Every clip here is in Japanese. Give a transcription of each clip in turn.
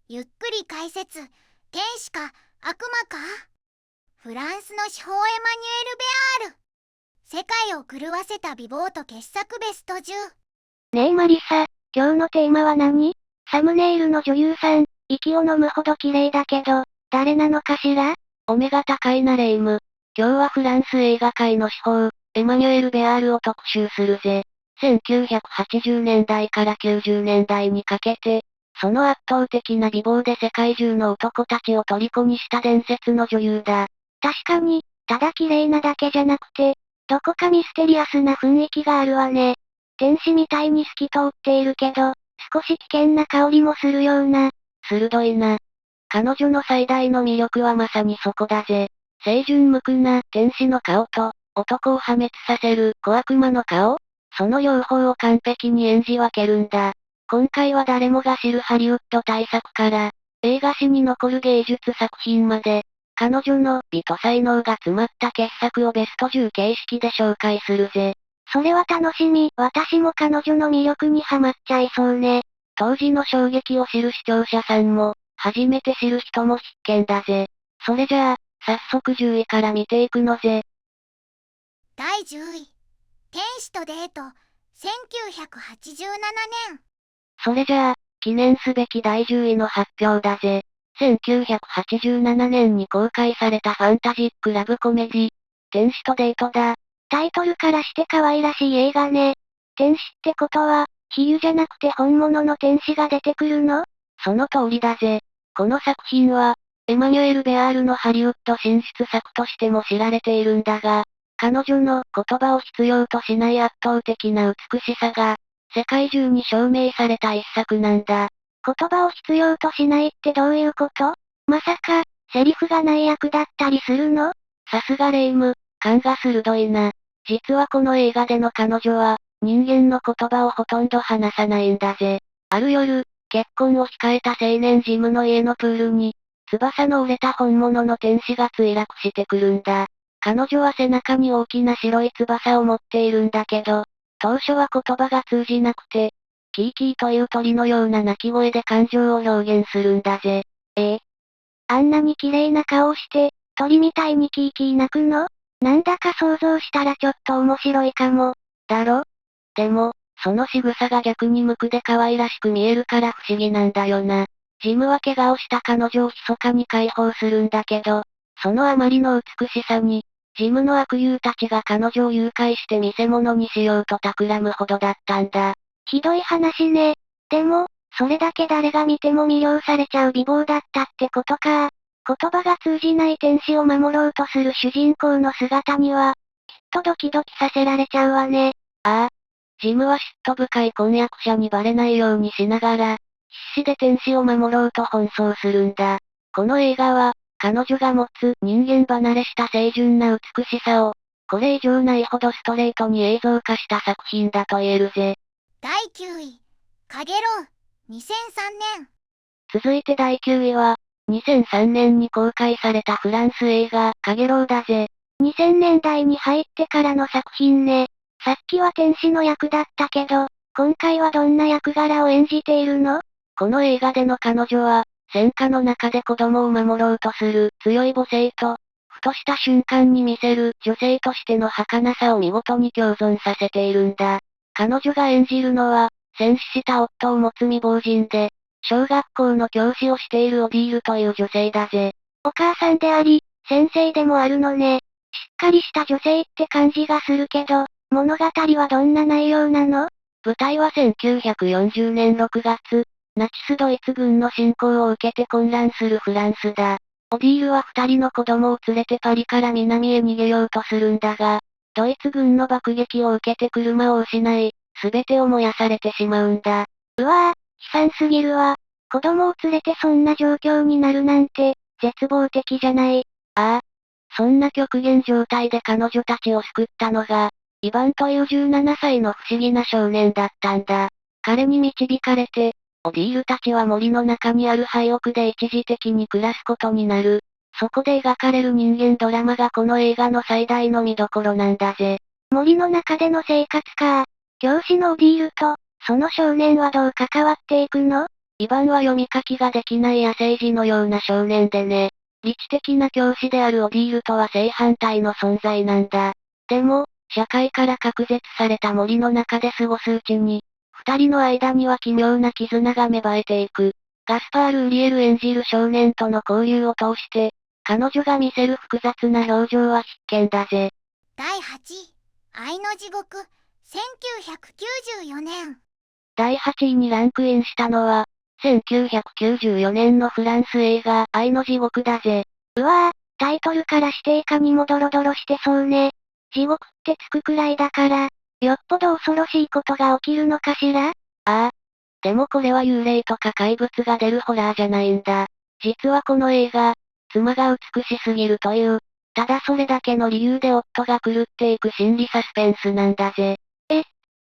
ゆっくり解説。天使か悪魔か。フランスの司法エマニュエル・ベアール。世界を狂わせた美貌と傑作ベスト10。ねえマリサ、今日のテーマは何？サムネイルの女優さん、息を飲むほど綺麗だけど、誰なのかしら？お目が高いなレイム。今日はフランス映画界の至宝、エマニュエル・ベアールを特集するぜ。1980年代から90年代にかけて、その圧倒的な美貌で世界中の男たちを虜にした伝説の女優だ。確かに、ただ綺麗なだけじゃなくて、どこかミステリアスな雰囲気があるわね。天使みたいに透き通っているけど、少し危険な香りもするような。鋭いな。彼女の最大の魅力はまさにそこだぜ。清純無垢な天使の顔と、男を破滅させる小悪魔の顔。その両方を完璧に演じ分けるんだ。今回は誰もが知るハリウッド大作から、映画史に残る芸術作品まで、彼女の美と才能が詰まった傑作をベスト10形式で紹介するぜ。それは楽しみ。私も彼女の魅力にハマっちゃいそうね。当時の衝撃を知る視聴者さんも、初めて知る人も必見だぜ。それじゃあ、早速10位から見ていくのぜ。第10位。天使とデート。1987年。それじゃあ、記念すべき第10位の発表だぜ。1987年に公開されたファンタジックラブコメディ、天使とデートだ。タイトルからして可愛らしい映画ね。天使ってことは、比喩じゃなくて本物の天使が出てくるの？その通りだぜ。この作品は、エマニュエル・ベアールのハリウッド進出作としても知られているんだが、彼女の言葉を必要としない圧倒的な美しさが、世界中に証明された一作なんだ。言葉を必要としないってどういうこと？まさか、セリフがない役だったりするの？さすがレイム、勘が鋭いな。実はこの映画での彼女は、人間の言葉をほとんど話さないんだぜ。ある夜、結婚を控えた青年ジムの家のプールに、翼の折れた本物の天使が墜落してくるんだ。彼女は背中に大きな白い翼を持っているんだけど、当初は言葉が通じなくて、キーキーという鳥のような鳴き声で感情を表現するんだぜ。あんなに綺麗な顔して、鳥みたいにキーキー鳴くの？なんだか想像したらちょっと面白いかも。だろ？でも、その仕草が逆に無垢で可愛らしく見えるから不思議なんだよな。ジムは怪我をした彼女を密かに解放するんだけど、そのあまりの美しさに、ジムの悪友たちが彼女を誘拐して見せ物にしようと企むほどだったんだ。ひどい話ね。でも、それだけ誰が見ても魅了されちゃう美貌だったってことか。言葉が通じない天使を守ろうとする主人公の姿には、きっとドキドキさせられちゃうわね。ああ。ジムは嫉妬深い婚約者にバレないようにしながら、必死で天使を守ろうと奔走するんだ。この映画は、彼女が持つ人間離れした清純な美しさを、これ以上ないほどストレートに映像化した作品だと言えるぜ。第9位。カゲロウ。2003年。続いて第9位は、2003年に公開されたフランス映画、カゲロウだぜ。2000年代に入ってからの作品ね。さっきは天使の役だったけど、今回はどんな役柄を演じているの？この映画での彼女は、戦火の中で子供を守ろうとする強い母性と、ふとした瞬間に見せる女性としての儚さを見事に共存させているんだ。彼女が演じるのは、戦死した夫を持つ未亡人で、小学校の教師をしているオディールという女性だぜ。お母さんであり、先生でもあるのね。しっかりした女性って感じがするけど、物語はどんな内容なの？舞台は1940年6月、ナチスドイツ軍の侵攻を受けて混乱するフランスだ。オディールは二人の子供を連れてパリから南へ逃げようとするんだが、ドイツ軍の爆撃を受けて車を失い、すべてを燃やされてしまうんだ。うわぁ、悲惨すぎるわ。子供を連れてそんな状況になるなんて、絶望的じゃない。ああ。そんな極限状態で彼女たちを救ったのが、イヴァンという17歳の不思議な少年だったんだ。彼に導かれて、オディールたちは森の中にある廃屋で一時的に暮らすことになる。そこで描かれる人間ドラマがこの映画の最大の見どころなんだぜ。森の中での生活か。教師のオディールと、その少年はどう関わっていくの？イヴァンは読み書きができない野生児のような少年でね。理知的な教師であるオディールとは正反対の存在なんだ。でも、社会から隔絶された森の中で過ごすうちに、二人の間には奇妙な絆が芽生えていく。ガスパール・ウリエル演じる少年との交流を通して、彼女が見せる複雑な表情は必見だぜ。第8位、愛の地獄、1994年。第8位にランクインしたのは、1994年のフランス映画、愛の地獄だぜ。うわぁ、タイトルからしていかにもドロドロしてそうね。地獄ってつくくらいだから、よっぽど恐ろしいことが起きるのかしら？ああ。でもこれは幽霊とか怪物が出るホラーじゃないんだ。実はこの映画、妻が美しすぎるという、ただそれだけの理由で夫が狂っていく心理サスペンスなんだぜ。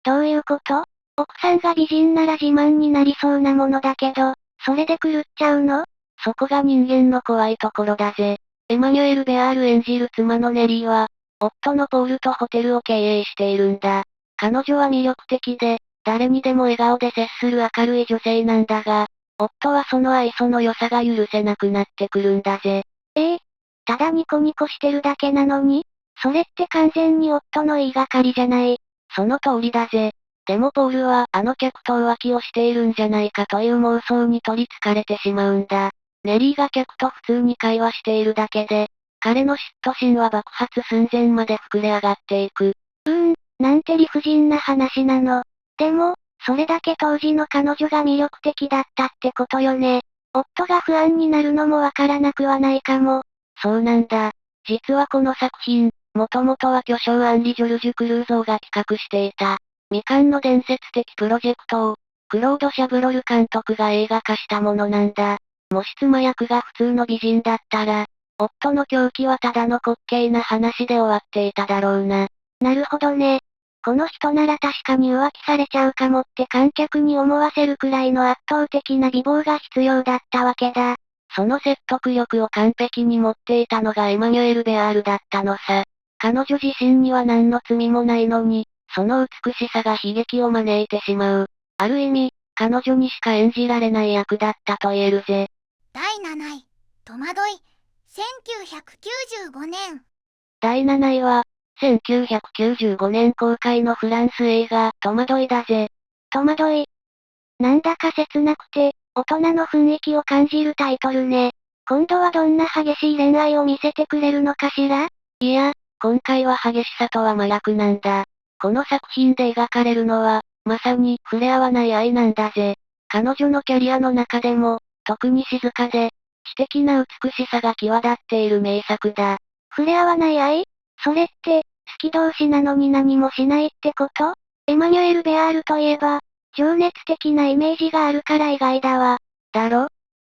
どういうこと？奥さんが美人なら自慢になりそうなものだけど、それで狂っちゃうの？そこが人間の怖いところだぜ。エマニュエル・ベアール演じる妻のネリーは、夫のポールとホテルを経営しているんだ。彼女は魅力的で、誰にでも笑顔で接する明るい女性なんだが、夫はその愛想の良さが許せなくなってくるんだぜ。ただニコニコしてるだけなのに？それって完全に夫の言いがかりじゃない。その通りだぜ。でもポールはあの客と浮気をしているんじゃないかという妄想に取り憑かれてしまうんだ。ネリーが客と普通に会話しているだけで、彼の嫉妬心は爆発寸前まで膨れ上がっていく。なんて理不尽な話なの。でも、それだけ当時の彼女が魅力的だったってことよね。夫が不安になるのもわからなくはないかも。そうなんだ。実はこの作品、もともとは巨匠アンリ・ジョルジュ・クルーゾーが企画していた。未完の伝説的プロジェクトを、クロード・シャブロル監督が映画化したものなんだ。もし妻役が普通の美人だったら、夫の狂気はただの滑稽な話で終わっていただろうな。なるほどね。この人なら確かに浮気されちゃうかもって観客に思わせるくらいの圧倒的な美貌が必要だったわけだ。その説得力を完璧に持っていたのがエマニュエル・ベアールだったのさ。彼女自身には何の罪もないのに、その美しさが悲劇を招いてしまう。ある意味、彼女にしか演じられない役だったと言えるぜ。第7位、戸惑い、1995年。第7位は、1995年公開のフランス映画、戸惑いだぜ。戸惑い。なんだか切なくて、大人の雰囲気を感じるタイトルね。今度はどんな激しい恋愛を見せてくれるのかしら？いや、今回は激しさとは真逆なんだ。この作品で描かれるのは、まさに触れ合わない愛なんだぜ。彼女のキャリアの中でも、特に静かで、知的な美しさが際立っている名作だ。触れ合わない愛？それって、好き同士なのに何もしないってこと？エマニュエル・ベアールといえば、情熱的なイメージがあるから意外だわ。だろ？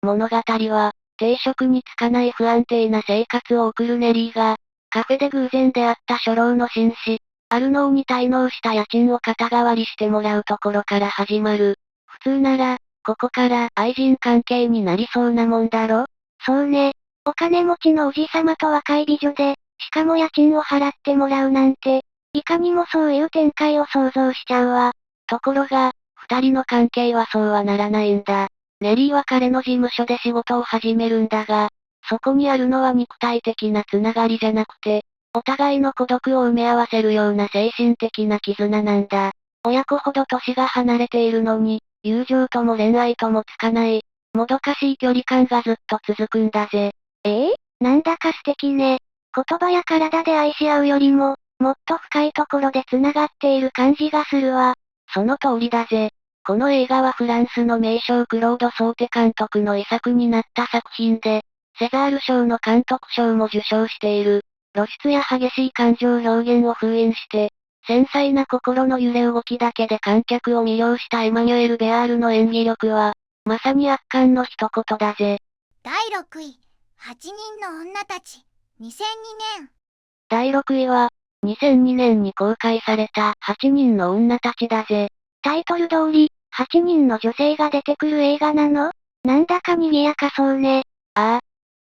物語は、定職に就かない不安定な生活を送るネリーが、カフェで偶然出会った初老の紳士、アルノーに滞納した家賃を肩代わりしてもらうところから始まる。普通なら、ここから愛人関係になりそうなもんだろ？そうね。お金持ちのおじさまと若い美女で、しかも家賃を払ってもらうなんて、いかにもそういう展開を想像しちゃうわ。ところが、二人の関係はそうはならないんだ。ネリーは彼の事務所で仕事を始めるんだが、そこにあるのは肉体的なつながりじゃなくて、お互いの孤独を埋め合わせるような精神的な絆なんだ。親子ほど年が離れているのに、友情とも恋愛ともつかない、もどかしい距離感がずっと続くんだぜ。なんだか素敵ね。言葉や体で愛し合うよりも、もっと深いところで繋がっている感じがするわ。その通りだぜ。この映画はフランスの名将クロード・ソーテ監督の遺作になった作品で、セザール賞の監督賞も受賞している。露出や激しい感情表現を封印して、繊細な心の揺れ動きだけで観客を魅了したエマニュエル・ベアールの演技力は、まさに圧巻の一言だぜ。第6位、8人の女たち、2002年。第6位は、2002年に公開された8人の女たちだぜ。タイトル通り、8人の女性が出てくる映画なの？なんだか賑やかそうね。ああ。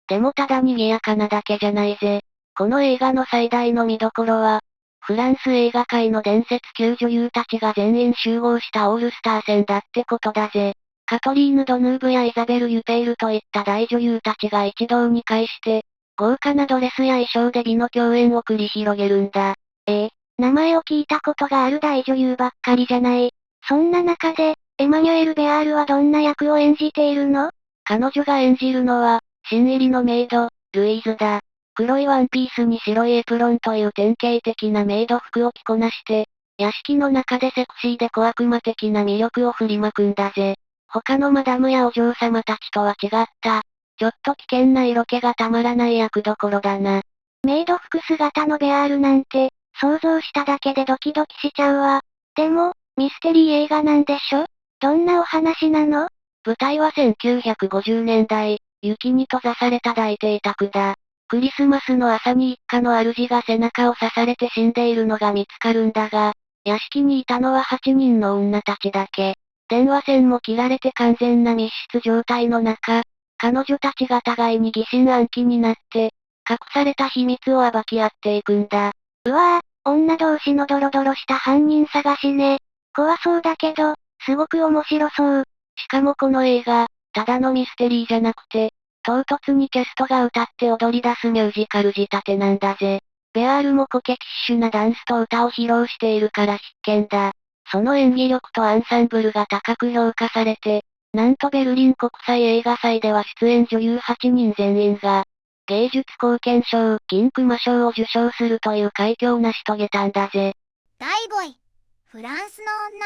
でもただ賑やかなだけじゃないぜ。この映画の最大の見どころは、フランス映画界の伝説級女優たちが全員集合したオールスター戦だってことだぜ。カトリーヌ・ドヌーブやイザベル・ユペールといった大女優たちが一堂に会して、豪華なドレスや衣装で美の共演を繰り広げるんだ。名前を聞いたことがある大女優ばっかりじゃない。そんな中で、エマニュエル・ベアールはどんな役を演じているの？彼女が演じるのは、新入りのメイド、ルイーズだ。黒いワンピースに白いエプロンという典型的なメイド服を着こなして、屋敷の中でセクシーで小悪魔的な魅力を振りまくんだぜ。他のマダムやお嬢様たちとは違った、ちょっと危険な色気がたまらない役どころだな。メイド服姿のベアールなんて、想像しただけでドキドキしちゃうわ。でも、ミステリー映画なんでしょ？どんなお話なの？舞台は1950年代、雪に閉ざされた大邸宅だ。クリスマスの朝に一家の主が背中を刺されて死んでいるのが見つかるんだが、屋敷にいたのは8人の女たちだけ。電話線も切られて完全な密室状態の中、彼女たちが互いに疑心暗鬼になって、隠された秘密を暴き合っていくんだ。うわぁ、女同士のドロドロした犯人探しね。怖そうだけど、すごく面白そう。しかもこの映画、ただのミステリーじゃなくて、唐突にキャストが歌って踊り出すミュージカル仕立てなんだぜ。ベアールもコケキッシュなダンスと歌を披露しているから必見だ。その演技力とアンサンブルが高く評価されて、なんとベルリン国際映画祭では出演女優8人全員が、芸術貢献賞、銀熊賞を受賞するという快挙を成し遂げたんだぜ。第5位、フランスの女、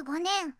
1995年。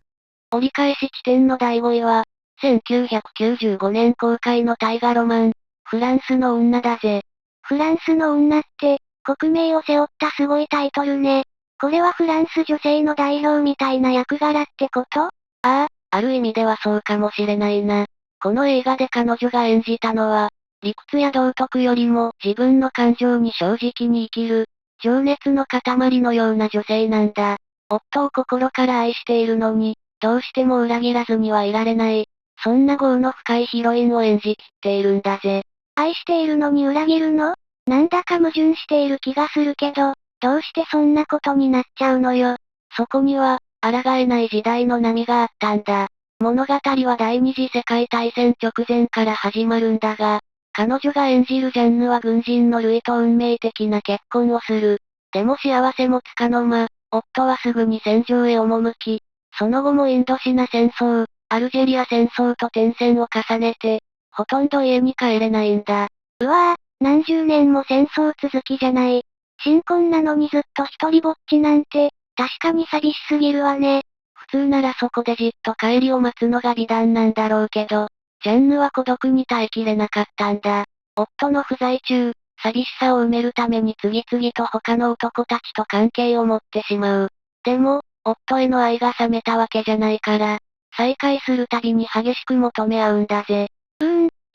折り返し地点の第5位は、1995年公開の大河ロマン、フランスの女だぜ。フランスの女って、国名を背負ったすごいタイトルね。これはフランス女性の代表みたいな役柄ってこと？ある意味ではそうかもしれないな。この映画で彼女が演じたのは、理屈や道徳よりも自分の感情に正直に生きる、情熱の塊のような女性なんだ。夫を心から愛しているのに、どうしても裏切らずにはいられない。そんな業の深いヒロインを演じきっているんだぜ。愛しているのに裏切るの？なんだか矛盾している気がするけど、どうしてそんなことになっちゃうのよ。そこには、抗えない時代の波があったんだ。物語は第二次世界大戦直前から始まるんだが、彼女が演じるジャンヌは軍人のルイと運命的な結婚をする。でも幸せもつかの間、夫はすぐに戦場へ赴き、その後もインドシナ戦争、アルジェリア戦争と転戦を重ねて、ほとんど家に帰れないんだ。うわぁ、何十年も戦争続きじゃない。新婚なのにずっと一人ぼっちなんて、確かに寂しすぎるわね。普通ならそこでじっと帰りを待つのが美談なんだろうけど、ジャンヌは孤独に耐えきれなかったんだ。夫の不在中、寂しさを埋めるために次々と他の男たちと関係を持ってしまう。でも、夫への愛が冷めたわけじゃないから、再会するたびに激しく求め合うんだぜ。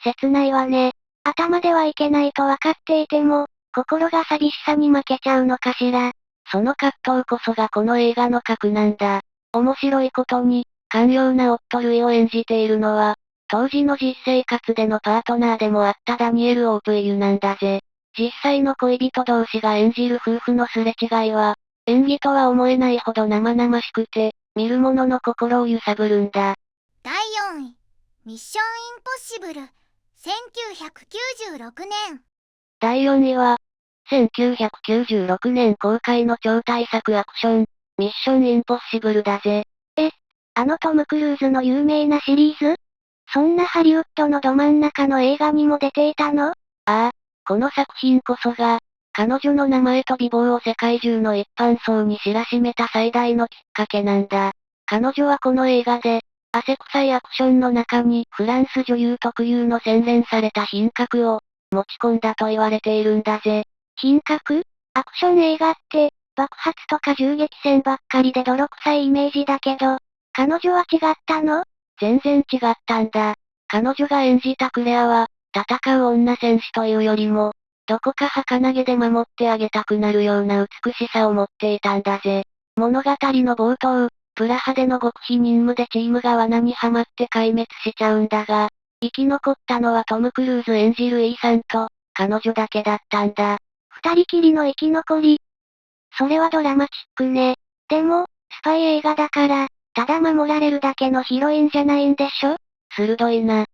切ないわね。頭ではいけないとわかっていても、心が寂しさに負けちゃうのかしら。その葛藤こそがこの映画の核なんだ。面白いことに、寛容な夫ルイを演じているのは、当時の実生活でのパートナーでもあったダニエル・オープイユなんだぜ。実際の恋人同士が演じる夫婦のすれ違いは、演技とは思えないほど生々しくて、見る者の心を揺さぶるんだ。第4位、ミッションインポッシブル、1996年。第4位は、1996年公開の超大作アクション、ミッションインポッシブルだぜ。あのトム・クルーズの有名なシリーズ？そんなハリウッドのど真ん中の映画にも出ていたの？この作品こそが、彼女の名前と美貌を世界中の一般層に知らしめた最大のきっかけなんだ。彼女はこの映画で、汗臭いアクションの中にフランス女優特有の洗練された品格を持ち込んだと言われているんだぜ。品格？アクション映画って、爆発とか銃撃戦ばっかりで泥臭いイメージだけど、彼女は違ったの？全然違ったんだ。彼女が演じたクレアは、戦う女戦士というよりも、どこか儚げで守ってあげたくなるような美しさを持っていたんだぜ。物語の冒頭、プラハでの極秘任務でチームが罠にはまって壊滅しちゃうんだが、生き残ったのはトム・クルーズ演じるイーさんと、彼女だけだったんだ。二人きりの生き残り。それはドラマチックね。でも、スパイ映画だから、ただ守られるだけのヒロインじゃないんでしょ？鋭いな。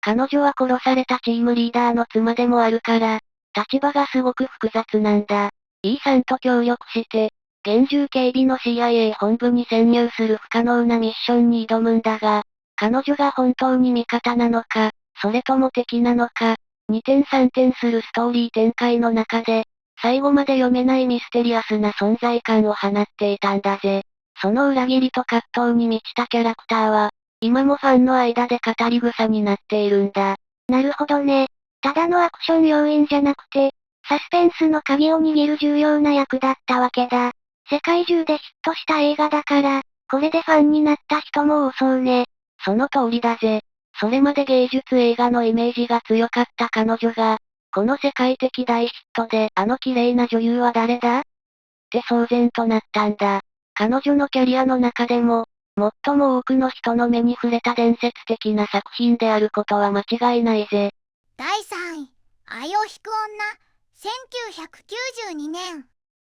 彼女は殺されたチームリーダーの妻でもあるから、立場がすごく複雑なんだ。E さんと協力して、厳重警備の CIA 本部に潜入する不可能なミッションに挑むんだが、彼女が本当に味方なのか、それとも敵なのか、二転三転するストーリー展開の中で、最後まで読めないミステリアスな存在感を放っていたんだぜ。その裏切りと葛藤に満ちたキャラクターは、今もファンの間で語り草になっているんだ。なるほどね。ただのアクション要員じゃなくて、サスペンスの鍵を握る重要な役だったわけだ。世界中でヒットした映画だから、これでファンになった人も多そうね。その通りだぜ。それまで芸術映画のイメージが強かった彼女が、この世界的大ヒットであの綺麗な女優は誰だって騒然となったんだ。彼女のキャリアの中でも、最も多くの人の目に触れた伝説的な作品であることは間違いないぜ。第3位、愛を引く女、1992年。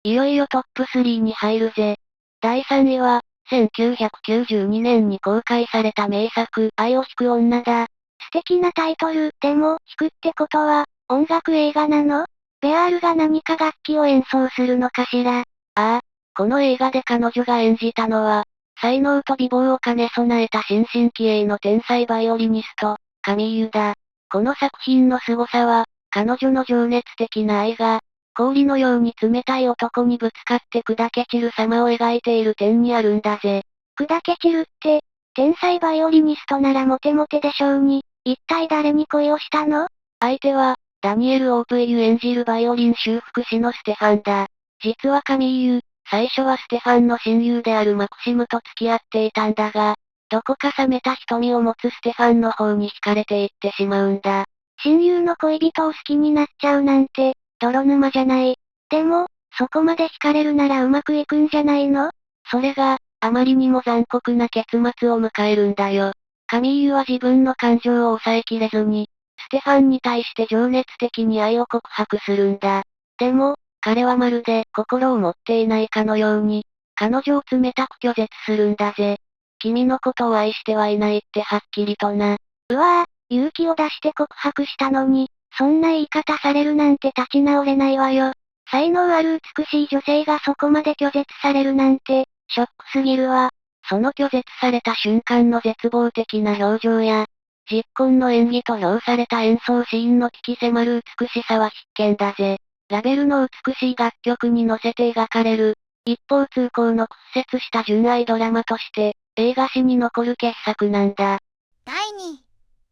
いよいよトップ3に入るぜ。第3位は、1992年に公開された名作、愛を引く女だ。素敵なタイトル。でも、弾くってことは、音楽映画なの？ベアールが何か楽器を演奏するのかしら？ああ、この映画で彼女が演じたのは、才能と美貌を兼ね備えた新進気鋭の天才バイオリニスト、カミーユだ。この作品の凄さは、彼女の情熱的な愛が、氷のように冷たい男にぶつかって砕け散る様を描いている点にあるんだぜ。砕け散るって、天才バイオリニストならモテモテでしょうに、一体誰に恋をしたの？相手は、ダニエル・オープイユ演じるバイオリン修復師のステファンだ。実はカミーユ、最初はステファンの親友であるマクシムと付き合っていたんだが、どこか冷めた瞳を持つステファンの方に惹かれていってしまうんだ。親友の恋人を好きになっちゃうなんて、泥沼じゃない。でも、そこまで惹かれるならうまくいくんじゃないの？それが、あまりにも残酷な結末を迎えるんだよ。カミーユは自分の感情を抑えきれずに、ステファンに対して情熱的に愛を告白するんだ。でも、彼はまるで心を持っていないかのように、彼女を冷たく拒絶するんだぜ。君のことを愛してはいないってはっきりとな。うわぁ、勇気を出して告白したのに、そんな言い方されるなんて立ち直れないわよ。才能ある美しい女性がそこまで拒絶されるなんて、ショックすぎるわ。その拒絶された瞬間の絶望的な表情や、実婚の演技と評された演奏シーンの鬼気迫る美しさは必見だぜ。ラベルの美しい楽曲に乗せて描かれる、一方通行の屈折した純愛ドラマとして、映画史に残る傑作なんだ。第2位、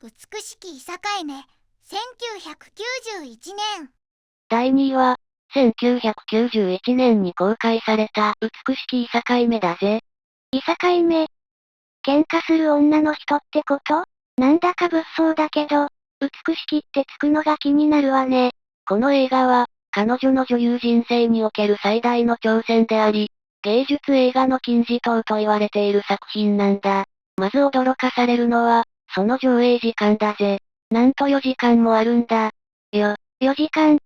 美しきいさかいめ、1991年。第2位は、1991年に公開された美しきいさかいめだぜ。いさかいめ。喧嘩する女の人ってこと？なんだか物騒だけど、美しきってつくのが気になるわね。この映画は、彼女の女優人生における最大の挑戦であり、芸術映画の金字塔と言われている作品なんだ。まず驚かされるのは、その上映時間だぜ。なんと4時間もあるんだ。4時間。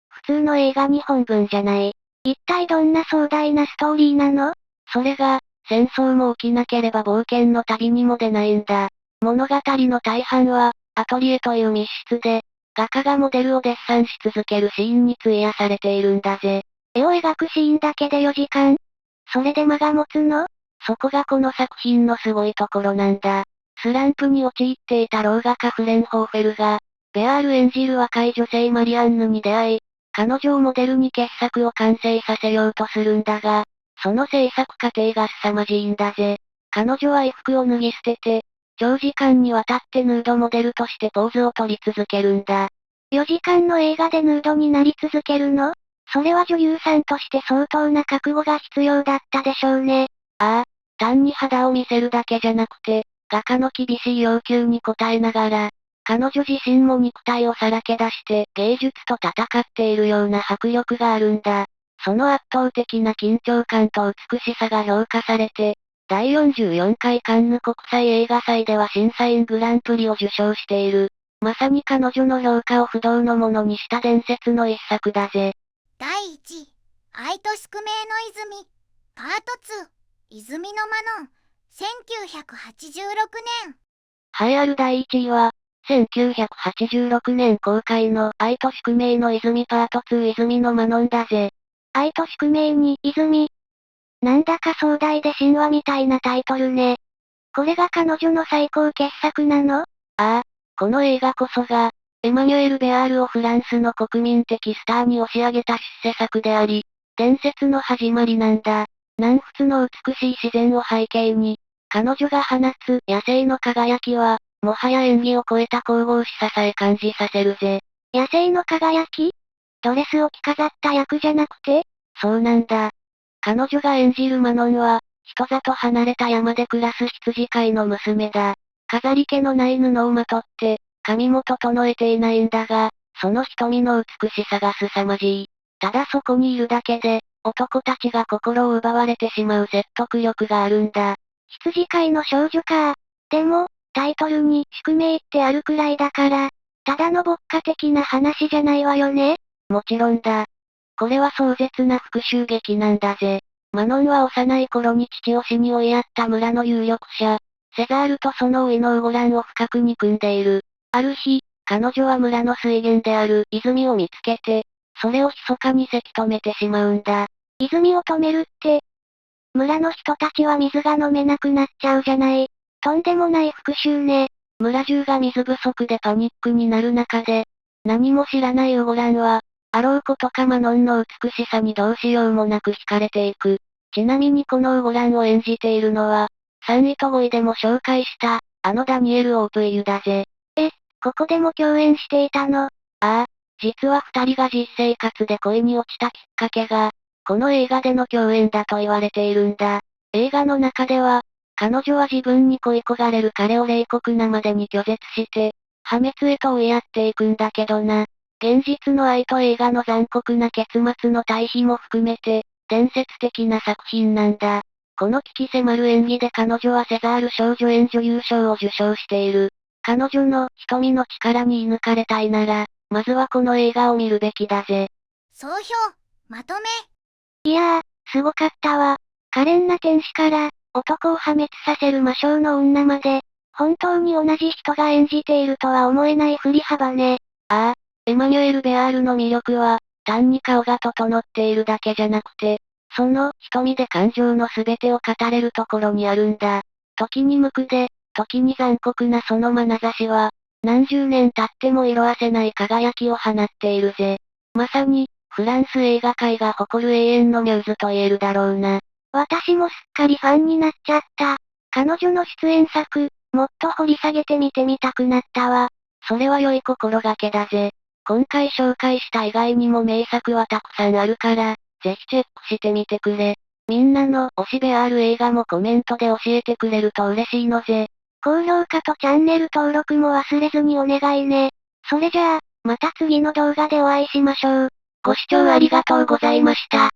普通の映画2本分じゃない。一体どんな壮大なストーリーなの？それが、戦争も起きなければ冒険の旅にも出ないんだ。物語の大半は、アトリエという密室で、画家がモデルをデッサンし続けるシーンに費やされているんだぜ。絵を描くシーンだけで4時間？それで間が持つの？そこがこの作品のすごいところなんだ。スランプに陥っていた老画家フレンホーフェルが、ベアール演じる若い女性マリアンヌに出会い、彼女をモデルに傑作を完成させようとするんだが、その制作過程が凄まじいんだぜ。彼女は衣服を脱ぎ捨てて、長時間にわたってヌードモデルとしてポーズを取り続けるんだ。4時間の映画でヌードになり続けるの？それは女優さんとして相当な覚悟が必要だったでしょうね。ああ、単に肌を見せるだけじゃなくて、画家の厳しい要求に応えながら、彼女自身も肉体をさらけ出して芸術と戦っているような迫力があるんだ。その圧倒的な緊張感と美しさが評価されて、第44回カンヌ国際映画祭では審査員グランプリを受賞している。まさに彼女の評価を不動のものにした伝説の一作だぜ。第1位、愛と宿命の泉、パート2、泉のマノン、1986年。栄えある第1位は、1986年公開の愛と宿命の泉パート2泉のマノンだぜ。愛と宿命に泉。なんだか壮大で神話みたいなタイトルね。これが彼女の最高傑作なの？ああ、この映画こそが、エマニュエル・ベアールをフランスの国民的スターに押し上げた出世作であり、伝説の始まりなんだ。南仏の美しい自然を背景に、彼女が放つ野生の輝きは、もはや演技を超えた神々しささえ感じさせるぜ。野生の輝き？ドレスを着飾った役じゃなくて？そうなんだ。彼女が演じるマノンは、人里離れた山で暮らす羊飼いの娘だ。飾り気のない布をまとって、髪も整えていないんだが、その瞳の美しさが凄まじい。ただそこにいるだけで、男たちが心を奪われてしまう説得力があるんだ。羊飼いの少女か。でも、タイトルに宿命ってあるくらいだから、ただの牧歌的な話じゃないわよね？もちろんだ。これは壮絶な復讐劇なんだぜ。マノンは幼い頃に父を死に追いやった村の有力者、セザールとその甥のウゴランを深く憎んでいる。ある日、彼女は村の水源である泉を見つけて、それを密かにせき止めてしまうんだ。泉を止めるって、村の人たちは水が飲めなくなっちゃうじゃない。とんでもない復讐ね。村中が水不足でパニックになる中で、何も知らないウゴランは、あろうことかマノンの美しさにどうしようもなく惹かれていく。ちなみにこのウゴランを演じているのは、3位と5位でも紹介した、あのダニエル・オープイユだぜ。ここでも共演していたの？ああ、実は2人が実生活で恋に落ちたきっかけが、この映画での共演だと言われているんだ。映画の中では、彼女は自分に恋焦がれる彼を冷酷なまでに拒絶して、破滅へと追いやっていくんだけどな。現実の愛と映画の残酷な結末の対比も含めて、伝説的な作品なんだ。この鬼気迫る演技で彼女はセザール少女演女優賞を受賞している。彼女の瞳の力に射抜かれたいなら、まずはこの映画を見るべきだぜ。総評、まとめ。いやー、すごかったわ。可憐な天使から、男を破滅させる魔性の女まで、本当に同じ人が演じているとは思えない振り幅ね。ああ、エマニュエル・ベアールの魅力は、単に顔が整っているだけじゃなくて、その瞳で感情の全てを語れるところにあるんだ。時に無垢で、時に残酷なその眼差しは、何十年経っても色褪せない輝きを放っているぜ。まさに、フランス映画界が誇る永遠のミューズと言えるだろうな。私もすっかりファンになっちゃった。彼女の出演作、もっと掘り下げてみてみたくなったわ。それは良い心がけだぜ。今回紹介した以外にも名作はたくさんあるから、ぜひチェックしてみてくれ。みんなの推しベアール映画もコメントで教えてくれると嬉しいのぜ。高評価とチャンネル登録も忘れずにお願いね。それじゃあ、また次の動画でお会いしましょう。ご視聴ありがとうございました。